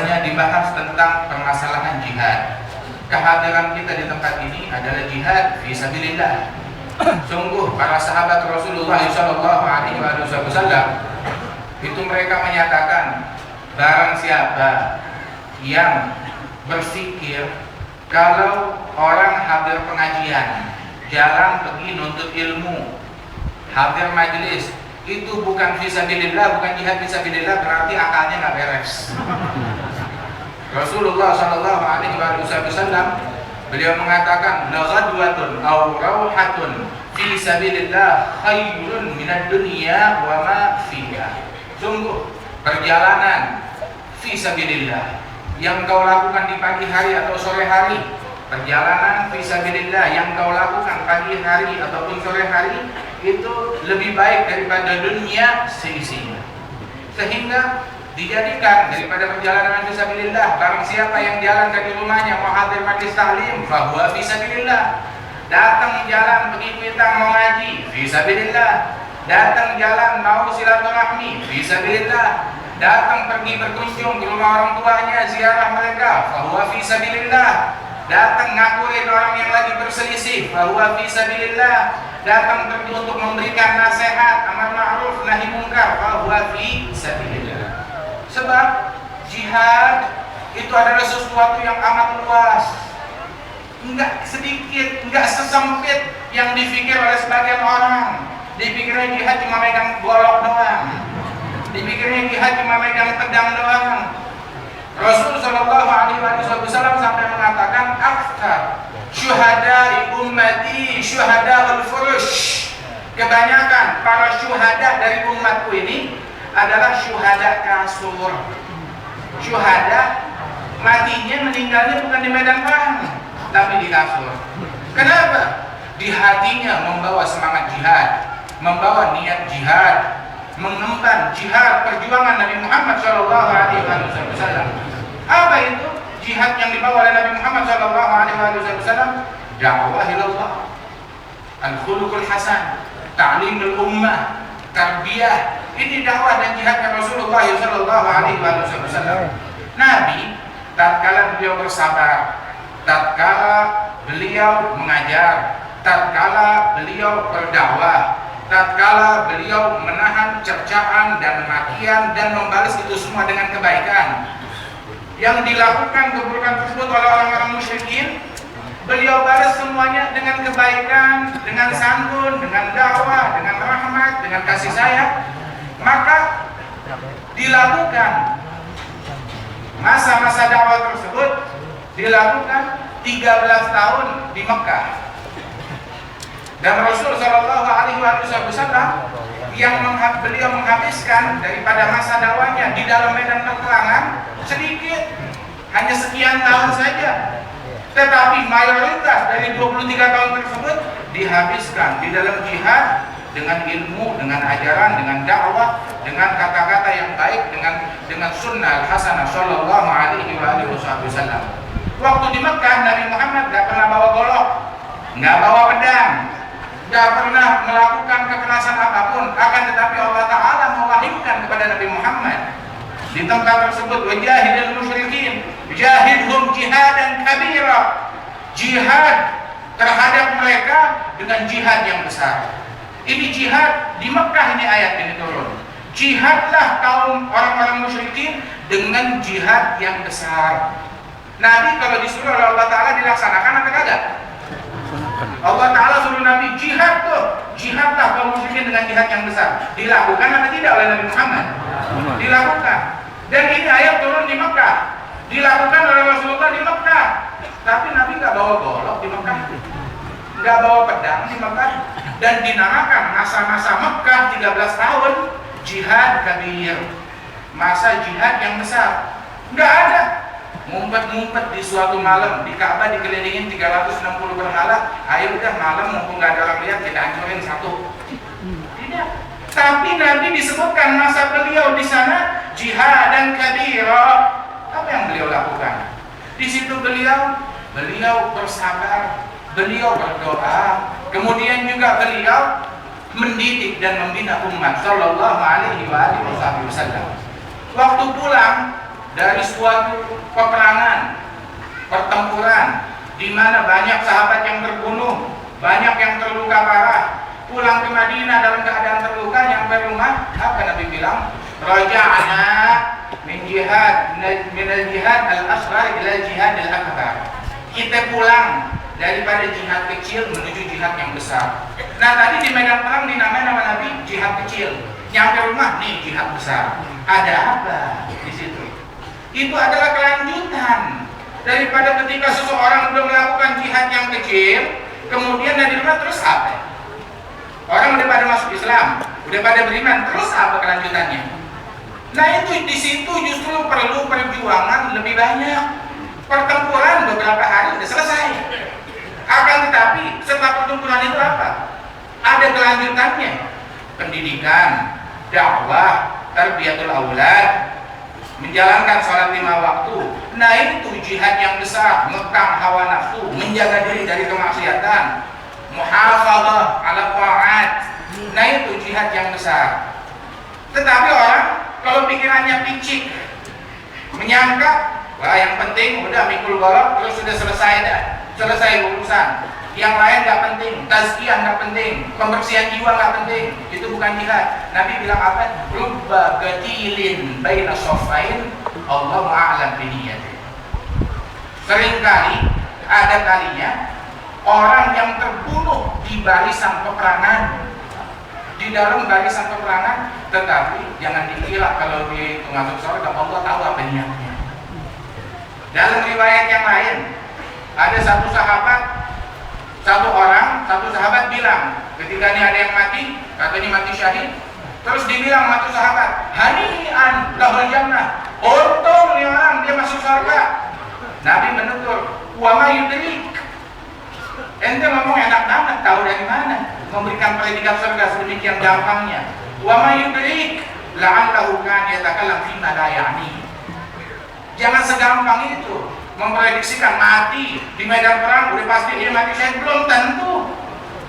bahwasanya dibahas tentang permasalahan jihad. Kehadiran kita di tempat ini adalah jihad fi sabilillah. Sungguh para sahabat Rasulullah SAW itu mereka menyatakan, barang siapa yang berpikir kalau orang hadir pengajian, jalan pergi nuntut ilmu, hadir majelis, itu bukan fisabilillah, bukan jihad fisabilillah, berarti akalnya nggak beres. Rasulullah SAW beliau mengatakan, la ghadwatun aw rawhatun fi sabilillah khairun minad dunya wa ma fiha. Sungguh perjalanan fi sabilillah yang kau lakukan di pagi hari atau sore hari, perjalanan fi sabilillah yang kau lakukan pagi hari ataupun sore hari, itu lebih baik daripada dunia seisinya. Sehingga dijadikan daripada perjalanan fisabilillah, barang siapa yang jalan dari rumahnya mau hadir majlis taklim, fahuwa fisabilillah. Datang jalan pergi kuitang mau ngaji, fisabilillah. Datang jalan mau silaturahmi, fisabilillah. Datang pergi berkunjung ke rumah orang tuanya, ziarah mereka, fahuwa fisabilillah. Datang ngakurin orang yang lagi berselisih, fahuwa fisabilillah. Datang pergi untuk memberikan nasihat, amar ma'ruf nahi mungkar, fahuwa fisabilillah. Sebab jihad itu adalah sesuatu yang amat luas, enggak sedikit, enggak sesempit yang dipikir oleh sebagian orang. Dipikirnya jihad cuma megang golok doang, dipikirnya jihad cuma megang pedang doang. Rasul Shallallahu Alaihi Wasallam sampai mengatakan, aktsar syuhada ummati syuhada al-furush. Kebanyakan para syuhada dari umatku ini adalah syuhada kasur. Syuhada matinya, meninggalnya bukan di medan perang, tapi di kasur. Kenapa? Di hatinya membawa semangat jihad, membawa niat jihad, mengemban jihad perjuangan Nabi Muhammad SAW. Apa itu jihad yang dibawa oleh Nabi Muhammad SAW? Dakwah ilallah, al-khuluqul hasan, ta'limul ummah, tarbiyah. Ini dakwah dan jihadnya Rasulullah SAW. Nabi tatkala beliau bersabar, tatkala beliau mengajar, tatkala beliau berdakwah, tatkala beliau menahan cercaan dan makian dan membalas itu semua dengan kebaikan. Yang dilakukan keburukan tersebut oleh orang-orang musyrikin, beliau balas semuanya dengan kebaikan, dengan santun, dengan dakwah, dengan rahmat, dengan kasih sayang. Maka dilakukan masa-masa dakwah tersebut, dilakukan 13 tahun di Mekah. Dan Rasul Shallallahu Alaihi Wasallam yang beliau menghabiskan daripada masa dakwahnya di dalam medan peperangan sedikit, hanya sekian tahun saja. Tetapi mayoritas dari 23 tahun tersebut dihabiskan di dalam jihad dengan ilmu, dengan ajaran, dengan dakwah, dengan kata-kata yang baik, dengan sunnah al-hasanah Shallallahu Alaihi Wasallam. Waktu di Mekah, Nabi Muhammad gak pernah bawa golok, gak bawa pedang, gak pernah melakukan kekerasan apapun. Akan tetapi Allah Ta'ala mewahyukan kepada Nabi Muhammad di tempat tersebut, wajahidil musyrikin jahidhum jihadan kabira, jihad terhadap mereka dengan jihad yang besar. Ini jihad di Mekah, ini ayat ini turun. Jihadlah kaum orang-orang musyrikin dengan jihad yang besar. Nabi kalau disuruh oleh Allah Ta'ala dilaksanakan atau tidak? Allah Ta'ala suruh Nabi jihad tuh, jihadlah kaum musyrikin dengan jihad yang besar. Dilakukan atau tidak oleh Nabi Muhammad? Dilakukan. Dan ini ayat turun di Mekah, dilakukan oleh Rasulullah di Mekah. Tapi Nabi nggak bawa golok di Mekah, nggak bawa pedang di Mekah. Dan dinamakan masa-masa Mekah 13 tahun jihad kabir, masa jihad yang besar. Nggak ada ngumpet-ngumpet di suatu malam di Ka'bah dikelilingin 360 berhala, ayo udah malam mumpung nggak ada orang lihat kita hancurin satu. Tidak. Tapi Nabi disebutkan masa beliau di sana jihad dan kabira. Apa yang beliau lakukan? Di situ beliau bersabar, beliau berdoa, kemudian juga beliau mendidik dan membina umat Sallallahu Alaihi Wasallam. Waktu pulang dari suatu peperangan, pertempuran, di mana banyak sahabat yang terbunuh, banyak yang terluka parah. Pulang ke Madinah dalam keadaan terluka, nyampe rumah, apa Nabi bilang? Raja'na min jihad al-asghar ila jihad al-akbar. Kita pulang daripada jihad kecil menuju jihad yang besar. Nah, tadi di medan perang dinamai nama Nabi jihad kecil. Nyampe rumah nih jihad besar. Ada apa di situ? Itu adalah kelanjutan daripada ketika seseorang belum melakukan jihad yang kecil, kemudian dari rumah terus apa? Orang udah pada masuk Islam, udah pada beriman, terus apa kelanjutannya? Nah, itu di situ justru perlu perjuangan lebih banyak. Pertempuran beberapa hari udah selesai. Akan tetapi setelah pertempuran itu apa? Ada kelanjutannya. Pendidikan, dakwah, tarbiyatul aulad, menjalankan sholat 5 waktu. Nah, itu jihad yang besar, mengekang hawa nafsu, menjaga diri dari kemaksiatan, muhafadzah ala ta'at. Nah, itu jihad yang besar. Tetapi orang kalau pikirannya picik, menyangka wah yang penting udah mikul golok terus sudah selesai dah, selesai urusan. Yang lain nggak penting, tazkiyah nggak penting, pembersihan jiwa nggak penting, itu bukan jihad. Nabi bilang apa? Rubba gatilin baina saffain, Allahu a'lam biniyati. Seringkali ada kalinya orang yang terbunuh di barisan peperangan, di dalam barisan peperangan, tetapi jangan dikira kalau dia itu masuk surga, Allah tahu apa niatnya. Dalam riwayat yang lain, ada satu sahabat bilang, ketika ini ada yang mati, katanya mati syahid, terus dibilang satu sahabat, hani'an lahul jannah, untung nih orang dia masuk surga. Nabi menegur, wa ma yudrik, ente ngomong enak banget, tahu dari mana memberikan predikat surga sedemikian gampangnya. Wa ma yudrik la'allahu kan yatakallam fima la ya'ni. Jangan segampang itu memprediksikan mati di medan perang udah pasti dia mati syahid, belum tentu.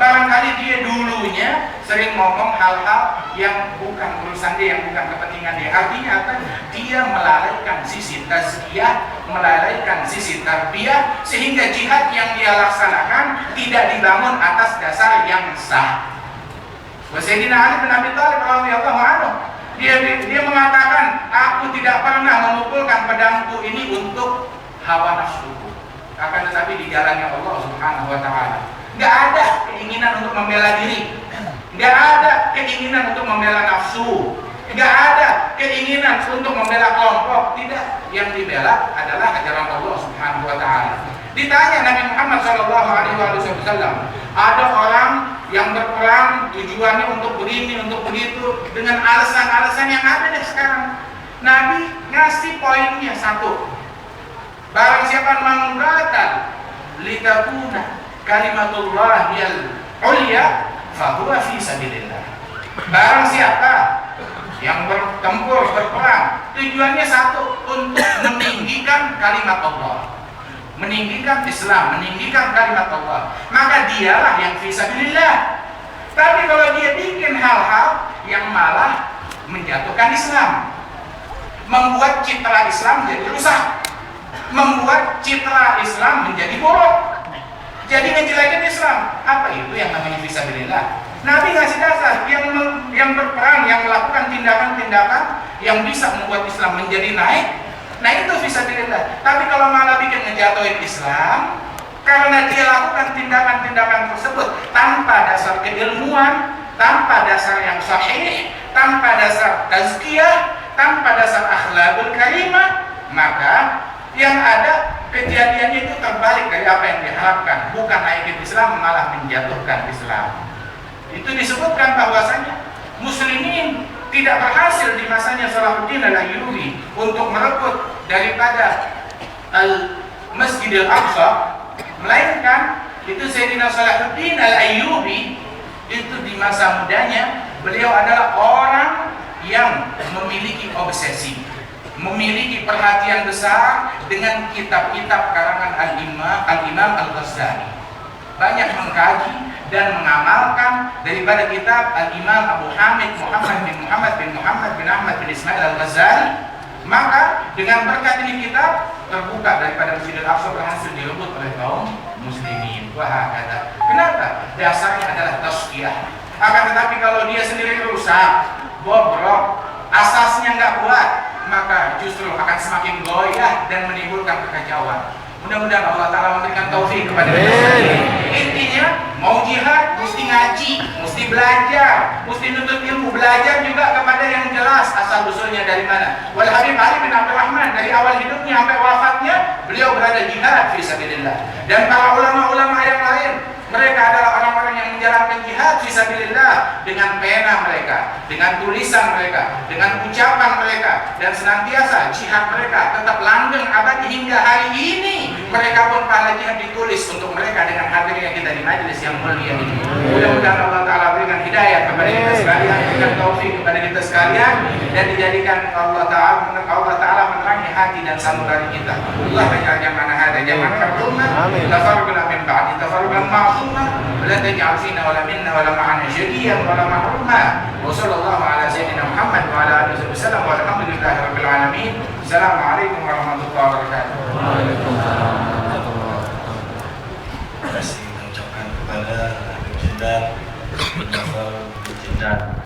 Barangkali dia dulunya sering ngomong hal-hal yang bukan urusan dia, yang bukan kepentingan dia. Artinya apa? Dia melalaikan sisi tazkiyah, melalaikan sisi tarbiyah, sehingga jihad yang dia laksanakan tidak dibangun atas dasar yang sah. Sayyidina Ali bin Abi Thalib radhiyallahu anhu, dia mengatakan, aku tidak pernah memukulkan pedangku ini untuk hawa nafsuku, akan tetapi di jalannya Allah Subhanahu wa taala. Nggak ada keinginan untuk membela diri, nggak ada keinginan untuk membela nafsu, nggak ada keinginan untuk membela kelompok. Tidak, yang dibela adalah ajaran Allah Subhanahu wa taala. Ditanya Nabi Muhammad SAW, ada orang yang berperang tujuannya untuk begini, untuk begitu, dengan alasan-alasan yang ada deh sekarang. Nabi ngasih poinnya satu, barang siapa mengatakan litakuna kalimatullah yal ulya fahuwa fi sabilillah. Barang siapa yang bertempur, berperang, tujuannya satu, untuk meninggikan kalimat Allah, meninggikan Islam, meninggikan kalimat Allah, maka dialah yang fi sabilillah. Tapi kalau dia bikin hal-hal yang malah menjatuhkan Islam, membuat citra Islam jadi rusak, membuat citra Islam menjadi buruk, jadi ngejelekin Islam, apa itu yang namanya fisabilillah? Nabi ngasih dasar, yang berperang, yang melakukan tindakan-tindakan yang bisa membuat Islam menjadi naik, nah itu fisabilillah. Tapi kalau malah bikin ngejatuhin Islam, karena dia lakukan tindakan-tindakan tersebut tanpa dasar keilmuan, tanpa dasar yang sahih, tanpa dasar tazkiyah, tanpa dasar akhlakul karimah, maka yang ada kejadiannya itu terbalik dari apa yang diharapkan, bukan naikin Islam malah menjatuhkan Islam. Itu disebutkan bahwasanya muslimin tidak berhasil di masanya Salahuddin Al-Ayyubi untuk merebut daripada Masjidil Aqsa, melainkan itu Sayyidina Salahuddin Al-Ayyubi itu di masa mudanya beliau adalah orang yang memiliki obsesi, memiliki perhatian besar dengan kitab-kitab karangan Al-Imam Al-Ghazali. Banyak mengkaji dan mengamalkan daripada kitab Al-Imam Abu Hamid Muhammad bin Ahmad bin Ismail Al-Ghazali. Maka dengan berkat ini kita terbuka daripada Masjidil Aqsa berhasil direbut oleh kaum muslimin. Wah, kata. Kenapa? Dasarnya adalah tasfiyah. Akan tetapi kalau dia sendiri rusak, bobrok, asasnya nggak kuat, maka justru akan semakin goyah dan menimbulkan kekacauan. Mudah-mudahan Allah Ta'ala memberikan taufik kepada kita sekalian. Intinya, mau jihad, mesti ngaji, mesti belajar, mesti nuntut ilmu, belajar juga kepada yang jelas asal usulnya dari mana. Wal Habib Ali bin Abdul Rahman dari awal hidupnya sampai wafatnya, beliau berada jihad fisabilillah. Dan para ulama-ulama yang lain, mereka adalah orang-orang yang menjalankan jihad fisabilillah dengan pena mereka, dengan tulisan mereka, dengan ucapan mereka, dan senantiasa jihad mereka tetap langgeng abadi hingga hari ini. Mereka pun pahala jihad ditulis untuk mereka dengan hadirnya kita di majelis yang mulia ini. Mudah-mudahan Allah Ta'ala berikan hidayah kepada kita sekalian, berikan taufik kepada kita sekalian, dan dijadikan Allah Ta'ala menerangi hati dan sanubari kita. Allah menjadikan jamana hada jamana marhumah, tafarruqna min ba'di tafarruqan ma'sumah, la taj'al fina wala minna wala ma'ana syadiyan wala mahrumah. Wa sallallahu ala sayyidina Muhammad wa ala alihi wasallam wa alhamdulillahi rabbil alamin. Assalamualaikum warahmatullahi wabarakatuh. Waalaikumsalam warahmatullahi wabarakatuh. Terima kasih ucapkan kepada Habib Jendal, Mustafa Jendal.